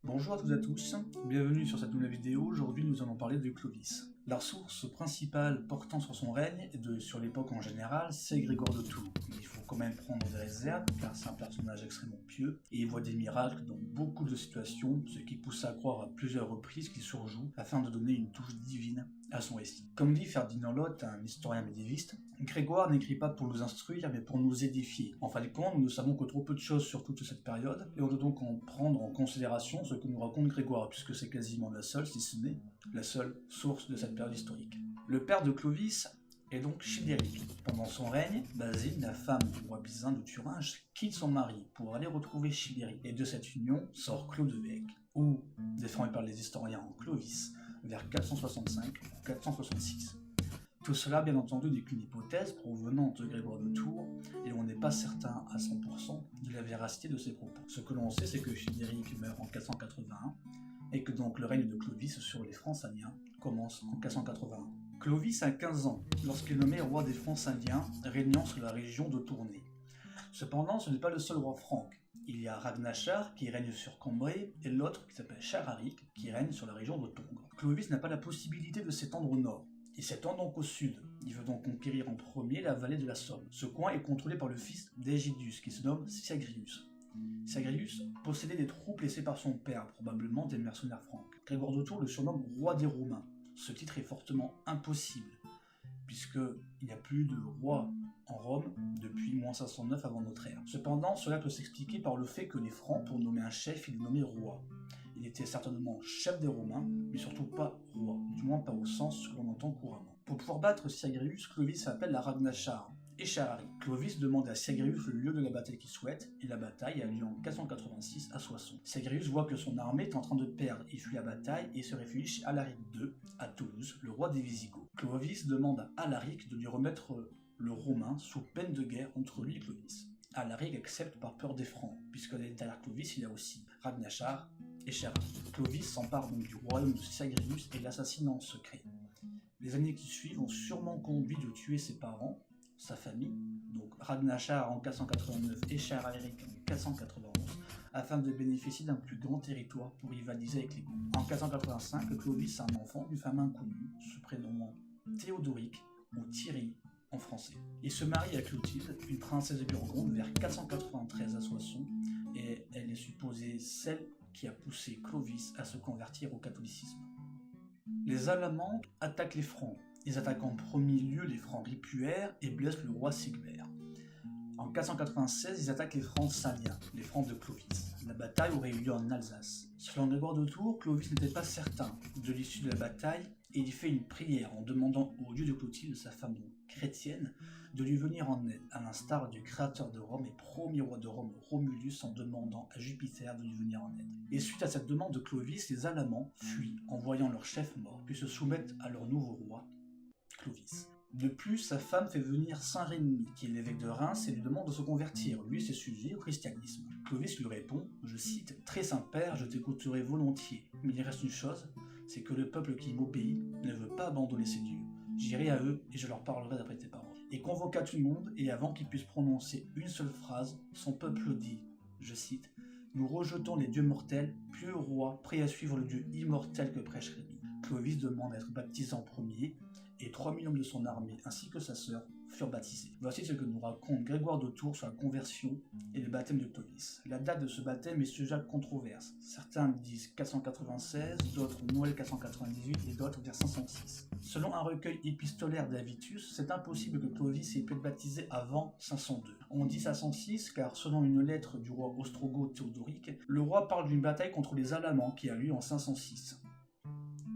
Bonjour à toutes et à tous, bienvenue sur cette nouvelle vidéo. Aujourd'hui nous allons parler de Clovis. La source principale portant sur son règne et sur l'époque en général, c'est Grégoire de Tours. Il faut quand même prendre des réserves car c'est un personnage extrêmement pieux et il voit des miracles dans beaucoup de situations, ce qui pousse à croire à plusieurs reprises qu'il surjoue afin de donner une touche divine à son récit. Comme dit Ferdinand Lotte, un historien médiéviste, Grégoire n'écrit pas pour nous instruire mais pour nous édifier. En fin de compte, nous ne savons que trop peu de choses sur toute cette période et on doit donc en prendre en considération ce que nous raconte Grégoire puisque c'est quasiment la seule, si ce n'est la seule source de cette période historique. Le père de Clovis est donc Childéric. Pendant son règne, Basile, la femme du roi byzantin de Thuringe, quitte son mari pour aller retrouver Childéric. Et de cette union sort Clodevec, ou défendu par les historiens en Clovis, vers 465 ou 466. Tout cela, bien entendu, n'est qu'une hypothèse provenant de Grégoire de Tours, et on n'est pas certain à 100% de la véracité de ses propos. Ce que l'on sait, c'est que Childéric meurt en 481, et que donc le règne de Clovis sur les Francs-Saliens commence en 481. Clovis a 15 ans lorsqu'il est nommé roi des Francs-Saliens, régnant sur la région de Tournai. Cependant, ce n'est pas le seul roi franc. Il y a Ragnachar qui règne sur Cambrai et l'autre qui s'appelle Chararic qui règne sur la région de Tongres. Clovis n'a pas la possibilité de s'étendre au nord. Il s'étend donc au sud. Il veut donc conquérir en premier la vallée de la Somme. Ce coin est contrôlé par le fils d'Aegidius qui se nomme Syagrius. Syagrius possédait des troupes laissées par son père, probablement des mercenaires francs. Grégoire de Tours le surnomme roi des Romains. Ce titre est fortement impossible, puisqu'il n'y a plus de roi en Rome depuis moins 509 avant notre ère. Cependant, cela peut s'expliquer par le fait que les Francs, pour nommer un chef, ils le nommaient roi. Il était certainement chef des Romains, mais surtout pas roi, du moins pas au sens que l'on entend couramment. Pour pouvoir battre Syagrius, Clovis appelle la Ragnachar et Chararic. Clovis demande à Syagrius le lieu de la bataille qu'il souhaite, et la bataille a lieu en 486 à Soissons. Syagrius voit que son armée est en train de perdre, il fuit la bataille et se réfugie chez Alaric II, à Toulouse, le roi des Visigoths. Clovis demande à Alaric de lui remettre le Romain sous peine de guerre entre lui et Clovis. Alaric accepte par peur des Francs, puisque derrière Clovis il y a aussi Ragnachar et Chararic. Clovis s'empare donc du royaume de Syagrius et l'assassine en secret. Les années qui suivent ont sûrement conduit de tuer ses parents, sa famille, donc Ragnachar en 489 et Chararic en 491, afin de bénéficier d'un plus grand territoire pour rivaliser avec les Goths. En 485, Clovis a un enfant d'une femme inconnue, se prénommant Théodoric ou Thierry en français. Il se marie à Clotilde, une princesse de Burgonde, vers 493 à Soissons, et elle est supposée celle qui a poussé Clovis à se convertir au catholicisme. Les Alamans attaquent les Francs. Ils attaquent en premier lieu les Francs ripuaires et blessent le roi Sigbert. En 496, ils attaquent les Francs saliens, les Francs de Clovis. La bataille aurait eu lieu en Alsace. Selon Grégoire de Tours, Clovis n'était pas certain de l'issue de la bataille et il fait une prière en demandant au dieu de Clotilde, sa femme donc chrétienne, de lui venir en aide, à l'instar du créateur de Rome et premier roi de Rome, Romulus, en demandant à Jupiter de lui venir en aide. Et suite à cette demande de Clovis, les Alamans fuient en voyant leur chef mort, puis se soumettent à leur nouveau roi, Clovis. De plus, sa femme fait venir Saint Rémy, qui est l'évêque de Reims, et lui demande de se convertir, lui et ses sujets, au christianisme. Clovis lui répond, je cite, « Très saint père, je t'écouterai volontiers, mais il reste une chose, c'est que le peuple qui m'obéit ne veut pas abandonner ses dieux. J'irai à eux et je leur parlerai d'après tes paroles. » Et convoqua tout le monde, et avant qu'il puisse prononcer une seule phrase, son peuple dit, je cite, « Nous rejetons les dieux mortels, pieux roi, prêt à suivre le dieu immortel que prêche Rémy. » Clovis demande à être baptisé en premier, et 3000 hommes de son armée ainsi que sa sœur furent baptisés. Voici ce que nous raconte Grégoire de Tours sur la conversion et le baptême de Clovis. La date de ce baptême est sujet à controverse. Certains disent 496, d'autres Noël 498 et d'autres vers 506. Selon un recueil épistolaire d'Avitus, c'est impossible que Clovis ait pu être baptisé avant 502. On dit 506 car selon une lettre du roi ostrogoth Théodoric, le roi parle d'une bataille contre les Alamans qui a lieu en 506.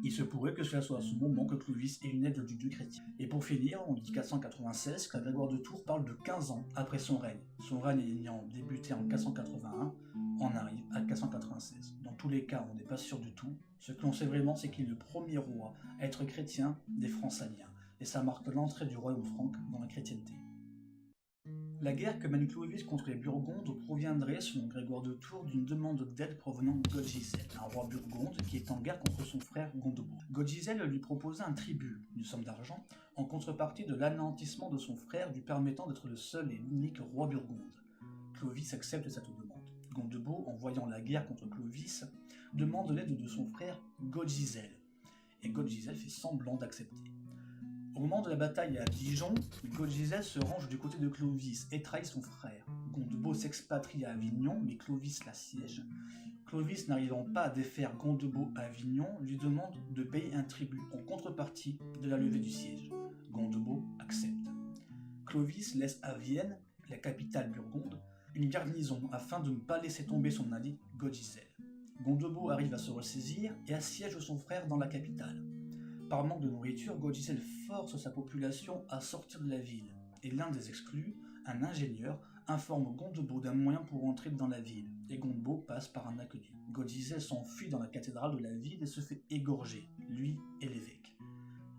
Il se pourrait que cela soit à ce moment que Clovis ait une aide du dieu chrétien. Et pour finir, on dit 496, que Grégoire de Tours parle de 15 ans après son règne. Son règne ayant débuté en 481, on arrive à 496. Dans tous les cas, on n'est pas sûr du tout. Ce que l'on sait vraiment, c'est qu'il est le premier roi à être chrétien des Francs-Saliens. Et ça marque l'entrée du royaume franc dans la chrétienté. La guerre que mène Clovis contre les Burgondes proviendrait, selon Grégoire de Tours, d'une demande d'aide provenant de Godgisel, un roi burgonde qui est en guerre contre son frère Gondebaud. Godgisel lui proposait un tribut, une somme d'argent, en contrepartie de l'anéantissement de son frère lui permettant d'être le seul et l'unique roi burgonde. Clovis accepte cette demande. Gondebaud, en voyant la guerre contre Clovis, demande l'aide de son frère Godgizel, et Godgizel fait semblant d'accepter. Au moment de la bataille à Dijon, Godgizel se range du côté de Clovis et trahit son frère. Gondebaud s'expatrie à Avignon, mais Clovis l'assiège. Clovis, n'arrivant pas à défaire Gondebaud à Avignon, lui demande de payer un tribut en contrepartie de la levée du siège. Gondebaud accepte. Clovis laisse à Vienne, la capitale burgonde, une garnison afin de ne pas laisser tomber son allié Godgizel. Gondebaud arrive à se ressaisir et assiège son frère dans la capitale. Par manque de nourriture, Godgizel force sa population à sortir de la ville, et l'un des exclus, un ingénieur, informe Gondebaud d'un moyen pour entrer dans la ville, et Gondebaud passe par un aqueduc. Godgizel s'enfuit dans la cathédrale de la ville et se fait égorger, lui et l'évêque.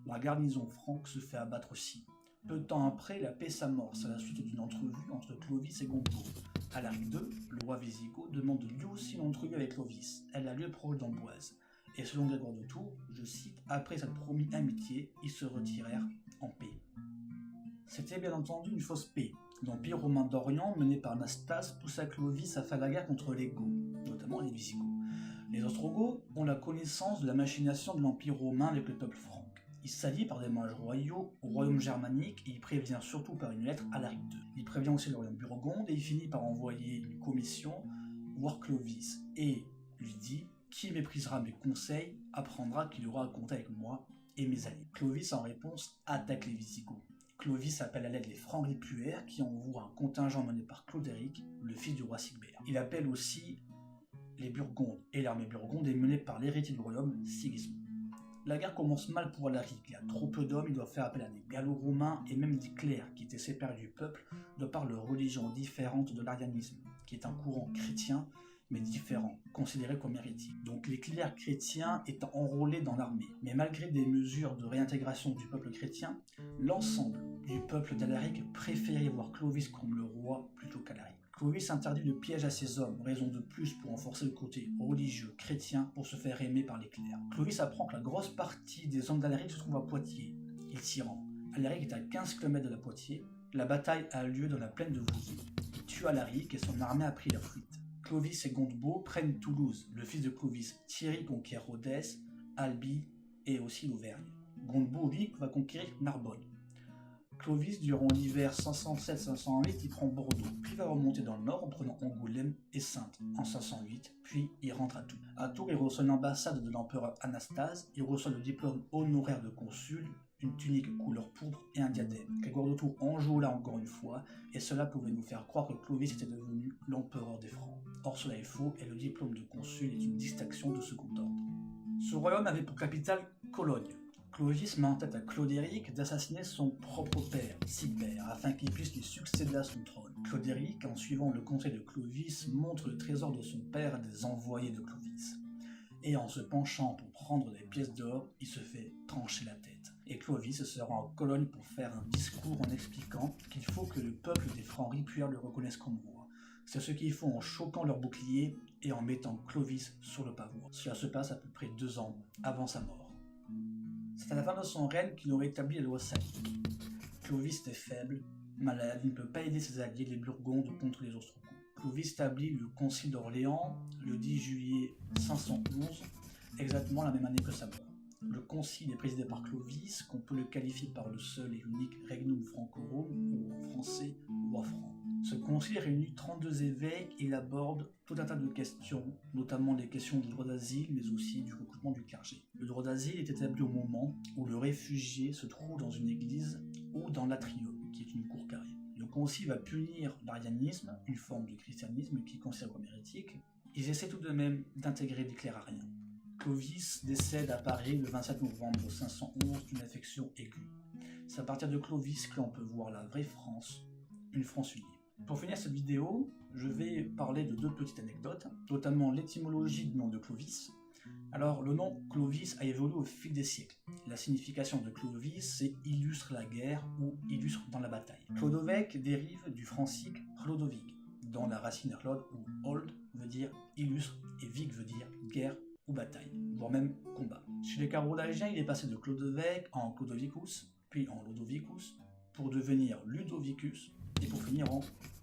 La garnison franque se fait abattre aussi. Peu de temps après, la paix s'amorce à la suite d'une entrevue entre Clovis et Gondebaud. Alaric II, le roi wisigoth, demande lui aussi une entrevue avec Clovis. Elle a lieu proche d'Amboise. Et selon Grégoire de Tours, je cite, « Après cette promise amitié, ils se retirèrent en paix ». C'était bien entendu une fausse paix. L'Empire romain d'Orient, mené par Anastase, poussa Clovis à faire la guerre contre les Goths, notamment les Visigoths. Les Ostrogoths ont la connaissance de la machination de l'Empire romain avec le peuple franc. Il s'allie par des mages royaux au royaume germanique et il prévient surtout par une lettre Alaric II. Il prévient aussi le royaume burgonde et il finit par envoyer une commission voir Clovis et lui dit « Qui méprisera mes conseils apprendra qu'il aura à compter avec moi et mes alliés. » Clovis en réponse attaque les Visigoths. Clovis appelle à l'aide les Francs ripuaires qui envoient un contingent mené par Clodéric, le fils du roi Sigbert. Il appelle aussi les Burgondes et l'armée burgonde est menée par l'héritier du royaume, Sigismond. La guerre commence mal pour Alaric, il y a trop peu d'hommes, il doit faire appel à des gallo-romains et même des clercs qui étaient séparés du peuple de par leur religion différente de l'arianisme, qui est un courant chrétien mais différent, considéré comme hérétique. Donc les clercs chrétiens étant enrôlés dans l'armée. Mais malgré des mesures de réintégration du peuple chrétien, l'ensemble du peuple d'Alaric préférait voir Clovis comme le roi plutôt qu'Alaric. Clovis interdit le piège à ses hommes, raison de plus pour renforcer le côté religieux chrétien pour se faire aimer par les clercs. Clovis apprend que la grosse partie des hommes d'Alaric se trouve à Poitiers. Il s'y rend. Alaric est à 15 km de la Poitiers. La bataille a lieu dans la plaine de Vouziers. Il tue Alaric et son armée a pris la fuite. Clovis et Gondebaud prennent Toulouse. Le fils de Clovis, Thierry, conquiert Rodez, Albi et aussi l'Auvergne. Gondebaud, lui, va conquérir Narbonne. Clovis, durant l'hiver 507-508, il prend Bordeaux, puis va remonter dans le nord en prenant Angoulême et Saintes en 508, puis il rentre à Tours. À Tours, il reçoit l'ambassade de l'empereur Anastase, il reçoit le diplôme honoraire de consul, une tunique couleur pourpre et un diadème. Grégoire de Tours enjôla encore une fois, et cela pouvait nous faire croire que Clovis était devenu l'empereur des Francs. Or cela est faux, et le diplôme de consul est une distinction de second ordre. Ce royaume avait pour capitale Cologne. Clovis met en tête à Clodéric d'assassiner son propre père, Sigbert, afin qu'il puisse lui succéder à son trône. Clodéric, en suivant le conseil de Clovis, montre le trésor de son père à des envoyés de Clovis. Et en se penchant pour prendre des pièces d'or, il se fait trancher la tête. Et Clovis se rend en Cologne pour faire un discours en expliquant qu'il faut que le peuple des Francs ripuaires le reconnaisse comme roi. C'est ce qu'ils font en choquant leur bouclier et en mettant Clovis sur le pavois. Cela se passe à peu près 2 ans avant sa mort. C'est à la fin de son règne qu'il aurait établi la loi salique. Clovis est faible, malade, il ne peut pas aider ses alliés les Burgondes contre les Ostrogoths. Clovis établit le concile d'Orléans le 10 juillet 511, exactement la même année que sa mort. Le concile est présidé par Clovis, qu'on peut le qualifier par le seul et unique Regnum Francorum, ou en français, roi franc. Ce concile réunit 32 évêques et il aborde tout un tas de questions, notamment les questions du droit d'asile, mais aussi du recrutement du clergé. Le droit d'asile est établi au moment où le réfugié se trouve dans une église ou dans l'atrium, qui est une cour carrée. Le concile va punir l'arianisme, une forme de christianisme qui considère comme hérétique. Ils essaient tout de même d'intégrer des clercs ariens. Clovis décède à Paris le 27 novembre 511 d'une affection aiguë. C'est à partir de Clovis que l'on peut voir la vraie France, une France unie. Pour finir cette vidéo, je vais parler de 2 petites anecdotes, notamment l'étymologie du nom de Clovis. Alors, le nom Clovis a évolué au fil des siècles. La signification de Clovis, c'est « illustre la guerre » ou « illustre dans la bataille ». Clodovec dérive du francique Chlodovig, dont la racine Chlod ou Old veut dire « illustre » et Vig veut dire « guerre » ou bataille, voire même combat. Chez les Carolingiens, il est passé de Clodovec en Clodovicus, puis en Lodovicus, pour devenir Ludovicus, et pour finir en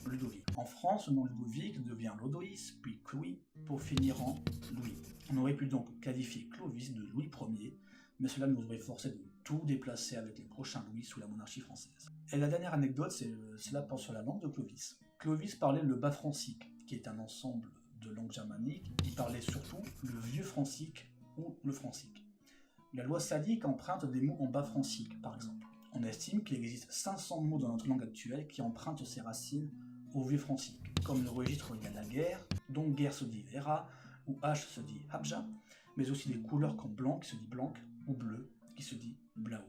Ludovic. En France, le nom Ludovic devient Lodoïs, puis Louis, pour finir en Louis. On aurait pu donc qualifier Clovis de Louis Ier, mais cela nous aurait forcé de tout déplacer avec les prochains Louis sous la monarchie française. Et la dernière anecdote, cela porte sur la langue de Clovis. Clovis parlait le bas francique, qui est un ensemble de langues germaniques. Il parlait surtout le vieux francique ou le francique. La loi salique emprunte des mots en bas francique, par exemple. On estime qu'il existe 500 mots dans notre langue actuelle qui empruntent ses racines au vieux francique, comme le registre lié à la guerre, dont guerre se dit vera, ou H se dit habja, mais aussi des couleurs comme blanc qui se dit blanc, ou bleu qui se dit blau.